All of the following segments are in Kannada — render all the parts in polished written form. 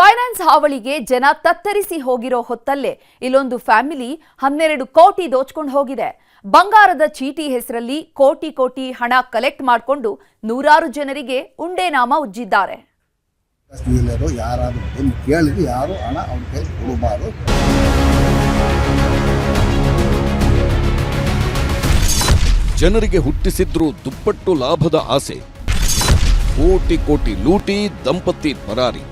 ಫೈನಾನ್ಸ್ ಹಾವಳಿಗೆ ಜನ ತತ್ತರಿಸಿ ಹೋಗಿರೋ ಹೊತ್ತಲ್ಲೇ ಇಲ್ಲೊಂದು ಫ್ಯಾಮಿಲಿ 12 ಕೋಟಿ ದೋಚ್ಕೊಂಡು ಹೋಗಿದೆ. ಬಂಗಾರದ ಚೀಟಿ ಹೆಸರಲ್ಲಿ ಕೋಟಿ ಕೋಟಿ ಹಣ ಕಲೆಕ್ಟ್ ಮಾಡಿಕೊಂಡು ನೂರಾರು ಜನರಿಗೆ ಉಂಡೆನಾಮ ಉಜ್ಜಿದ್ದಾರೆ. ಜನರಿಗೆ ಹುಟ್ಟಿಸಿದ್ರು ದುಪ್ಪಟ್ಟು ಲಾಭದ ಆಸೆ. ಕೋಟಿ ಕೋಟಿ ಲೂಟಿ, ದಂಪತಿ ಪರಾರಿ.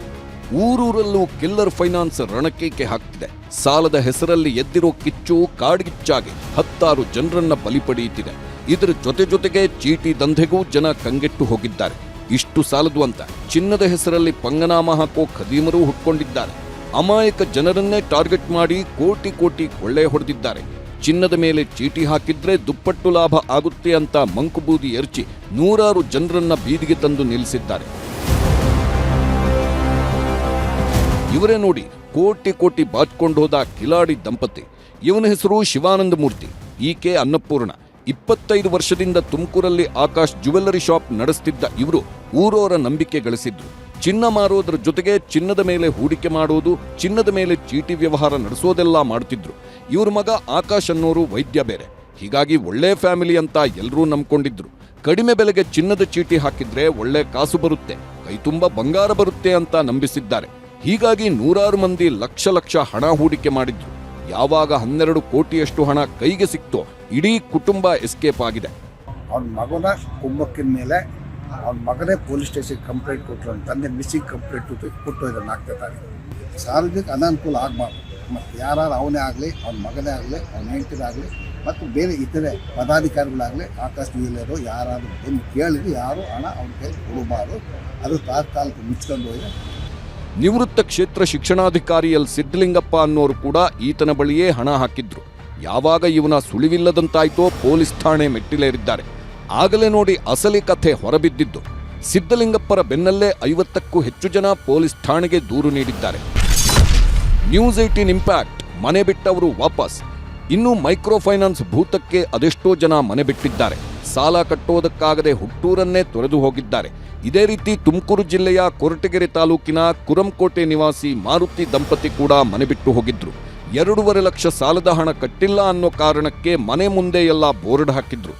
ಊರೂರಲ್ಲೂ ಕಿಲ್ಲರ್ ಫೈನಾನ್ಸ್ ರಣಕೇಕೆ ಹಾಕ್ತಿದೆ. ಸಾಲದ ಹೆಸರಲ್ಲಿ ಎದ್ದಿರೋ ಕಿಚ್ಚು ಕಾಡ್ಗಿಚ್ಚಾಗಿ 10 ಜನರನ್ನ ಬಲಿ ಪಡೆಯುತ್ತಿದೆ. ಇದರ ಜೊತೆಗೆ ಚೀಟಿ ದಂಧೆಗೂ ಜನ ಕಂಗೆಟ್ಟು ಹೋಗಿದ್ದಾರೆ. ಇಷ್ಟು ಸಾಲದು ಅಂತ ಚಿನ್ನದ ಹೆಸರಲ್ಲಿ ಪಂಗನಾಮ ಹಾಕೋ ಖದೀಮರು ಹುಟ್ಕೊಂಡಿದ್ದಾರೆ. ಅಮಾಯಕ ಜನರನ್ನೇ ಟಾರ್ಗೆಟ್ ಮಾಡಿ ಕೋಟಿ ಕೋಟಿ ಕೊಳ್ಳೆ ಹೊಡೆದಿದ್ದಾರೆ. ಚಿನ್ನದ ಮೇಲೆ ಚೀಟಿ ಹಾಕಿದ್ರೆ ದುಪ್ಪಟ್ಟು ಲಾಭ ಆಗುತ್ತೆ ಅಂತ ಮಂಕುಬೂದಿ ಎರಚಿ ನೂರಾರು ಜನರನ್ನ ಬೀದಿಗೆ ತಂದು ನಿಲ್ಲಿಸಿದ್ದಾರೆ. ಇವರೇ ನೋಡಿ, ಕೋಟಿ ಕೋಟಿ ಬಾಚ್ಕೊಂಡು ಹೋದ ಕಿಲಾಡಿ ದಂಪತಿ. ಇವನ ಹೆಸರು ಶಿವಾನಂದ ಮೂರ್ತಿ, ಈಕೆ ಅನ್ನಪೂರ್ಣ. 25 ವರ್ಷದಿಂದ ತುಮಕೂರಲ್ಲಿ ಆಕಾಶ್ ಜ್ಯುವೆಲ್ಲರಿ ಶಾಪ್ ನಡೆಸ್ತಿದ್ದ ಇವರು ಊರೋರ ನಂಬಿಕೆ ಗಳಿಸಿದ್ರು. ಚಿನ್ನ ಮಾರೋದ್ರ ಜೊತೆಗೆ ಚಿನ್ನದ ಮೇಲೆ ಹೂಡಿಕೆ ಮಾಡೋದು, ಚಿನ್ನದ ಮೇಲೆ ಚೀಟಿ ವ್ಯವಹಾರ ನಡೆಸೋದೆಲ್ಲ ಮಾಡ್ತಿದ್ರು. ಇವ್ರ ಮಗ ಆಕಾಶ್ ಅನ್ನೋರು ವೈದ್ಯ ಬೇರೆ. ಹೀಗಾಗಿ ಒಳ್ಳೆ ಫ್ಯಾಮಿಲಿ ಅಂತ ಎಲ್ಲರೂ ನಂಬ್ಕೊಂಡಿದ್ರು. ಕಡಿಮೆ ಬೆಲೆಗೆ ಚಿನ್ನದ ಚೀಟಿ ಹಾಕಿದ್ರೆ ಒಳ್ಳೆ ಕಾಸು ಬರುತ್ತೆ, ಕೈ ತುಂಬ ಬಂಗಾರ ಬರುತ್ತೆ ಅಂತ ನಂಬಿಸಿದ್ದಾರೆ. ಹೀಗಾಗಿ ನೂರಾರು ಮಂದಿ ಲಕ್ಷ ಹಣ ಹೂಡಿಕೆ ಮಾಡಿದ್ರು. ಯಾವಾಗ 12 ಕೋಟಿಯಷ್ಟು ಹಣ ಕೈಗೆ ಸಿಕ್ತೋ ಇಡೀ ಕುಟುಂಬ ಎಸ್ಕೇಪ್ ಆಗಿದೆ. ಅವನ ಮಗನ ಕುಂಭಕ್ಕಿನ ಮೇಲೆ ಅವನ ಮಗನೇ ಪೊಲೀಸ್ ಸ್ಟೇಷನ್ ಕಂಪ್ಲೇಂಟ್ ಕೊಟ್ಟರು. ತಂದೆ ಮಿಸ್ಸಿಂಗ್ ಕಂಪ್ಲೇಂಟ್ ಕೊಟ್ಟು ಇದನ್ನು 4ನೇ ತಾರೀಕು. ಸಾರ್ವಜನಿಕ ಅನಾನುಕೂಲ ಆಗಬಾರ್ದು. ಮತ್ತು ಯಾರು ಅವನೇ ಆಗಲಿ, ಅವನ ಮಗನೇ ಆಗಲಿ, ಅವನ ಹೆಂಡತಿರಾಗಲಿ, ಮತ್ತು ಬೇರೆ ಇತರೆ ಪದಾಧಿಕಾರಿಗಳಾಗಲಿ ಆಕಾಶ್ ಜ್ಯುವೆಲ್ಲರು ಯಾರಾದರೂ ಬಂದು ಕೇಳಿದ್ರೆ ಯಾರು ಹಣ ಅವನ ಕೈ ಕೊಡಬಾರ್ದು. ಅದು ತಾತ್ಕಾಲಿಕ ಮುಚ್ಕೊಂಡು ಹೋಗಿದೆ. ನಿವೃತ್ತ ಕ್ಷೇತ್ರ ಶಿಕ್ಷಣಾಧಿಕಾರಿ ಎಲ್ ಸಿದ್ದಲಿಂಗಪ್ಪ ಅನ್ನೋರು ಕೂಡ ಈತನ ಬಳಿಯೇ ಹಣ ಹಾಕಿದ್ರು. ಯಾವಾಗ ಇವನ ಸುಳಿವಿಲ್ಲದಂತಾಯ್ತೋ ಪೊಲೀಸ್ ಠಾಣೆ ಮೆಟ್ಟಿಲೇರಿದ್ದಾರೆ. ಆಗಲೇ ನೋಡಿ ಅಸಲಿ ಕಥೆ ಹೊರಬಿದ್ದಿದ್ದು. ಸಿದ್ದಲಿಂಗಪ್ಪರ ಬೆನ್ನಲ್ಲೇ 50ಕ್ಕೂ ಹೆಚ್ಚು ಜನ ಪೊಲೀಸ್ ಠಾಣೆಗೆ ದೂರು ನೀಡಿದ್ದಾರೆ. News 18 impact. ಮನೆ ಬಿಟ್ಟವರು ವಾಪಸ್. ಇನ್ನು ಮೈಕ್ರೋ ಫೈನಾನ್ಸ್ ಭೂತಕ್ಕೆ ಅದೆಷ್ಟೋ ಜನ ಮನೆ ಬಿಟ್ಟಿದ್ದಾರೆ. ಸಾಲ ಕಟ್ಟೋದಕ್ಕಾಗದೆ ಹುಟ್ಟೂರನ್ನೇ ತೊರೆದು ಹೋಗಿದ್ದಾರೆ. ಇದೇ ರೀತಿ ತುಮಕೂರು ಜಿಲ್ಲೆಯ ಕೊರಟಗೆರೆ ತಾಲೂಕಿನ ಕುರಂಕೋಟೆ ನಿವಾಸಿ ಮಾರುತಿ ದಂಪತಿ ಕೂಡ ಮನೆ ಬಿಟ್ಟು ಹೋಗಿದ್ರು. 2.5 ಲಕ್ಷ ಸಾಲದ ಹಣ ಕಟ್ಟಿಲ್ಲ ಅನ್ನೋ ಕಾರಣಕ್ಕೆ ಮನೆ ಮುಂದೆ ಎಲ್ಲ ಬೋರ್ಡ್ ಹಾಕಿದ್ರು.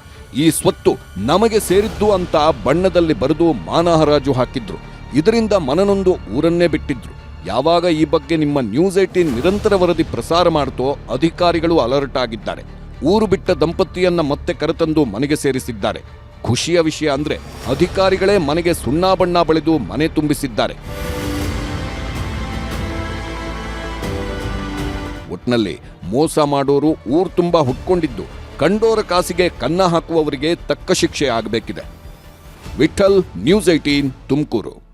ಈ ಸ್ವತ್ತು ನಮಗೆ ಸೇರಿದ್ದು ಅಂತ ಬಣ್ಣದಲ್ಲಿ ಬರೆದು ಮಾನಹರಾಜು ಹಾಕಿದ್ರು. ಇದರಿಂದ ಮನನೊಂದು ಊರನ್ನೇ ಬಿಟ್ಟಿದ್ರು. ಯಾವಾಗ ಈ ಬಗ್ಗೆ ನಿಮ್ಮ ನ್ಯೂಸ್ 18 ನಿರಂತರ ವರದಿ ಪ್ರಸಾರ ಮಾಡ್ತೋ ಅಧಿಕಾರಿಗಳು ಅಲರ್ಟ್ ಆಗಿದ್ದಾರೆ. ಊರು ಬಿಟ್ಟ ದಂಪತಿಯನ್ನ ಮತ್ತೆ ಕರೆತಂದು ಮನೆಗೆ ಸೇರಿಸಿದ್ದಾರೆ. ಖುಷಿಯ ವಿಷಯ ಅಂದ್ರೆ ಅಧಿಕಾರಿಗಳೇ ಮನೆಗೆ ಸುಣ್ಣ ಬಣ್ಣ ಬಳಿದು ಮನೆ ತುಂಬಿಸಿದ್ದಾರೆ. ಒಟ್ನಲ್ಲಿ ಮೋಸ ಮಾಡೋರು ಊರು ತುಂಬ ಹುಟ್ಕೊಂಡಿದ್ದು, ಕಂಡೋರ ಕಾಸಿಗೆ ಕನ್ನ ಹಾಕುವವರಿಗೆ ತಕ್ಕ ಶಿಕ್ಷೆ ಆಗಬೇಕಿದೆ. ವಿಠಲ್, ನ್ಯೂಸ್ 18, ತುಮಕೂರು.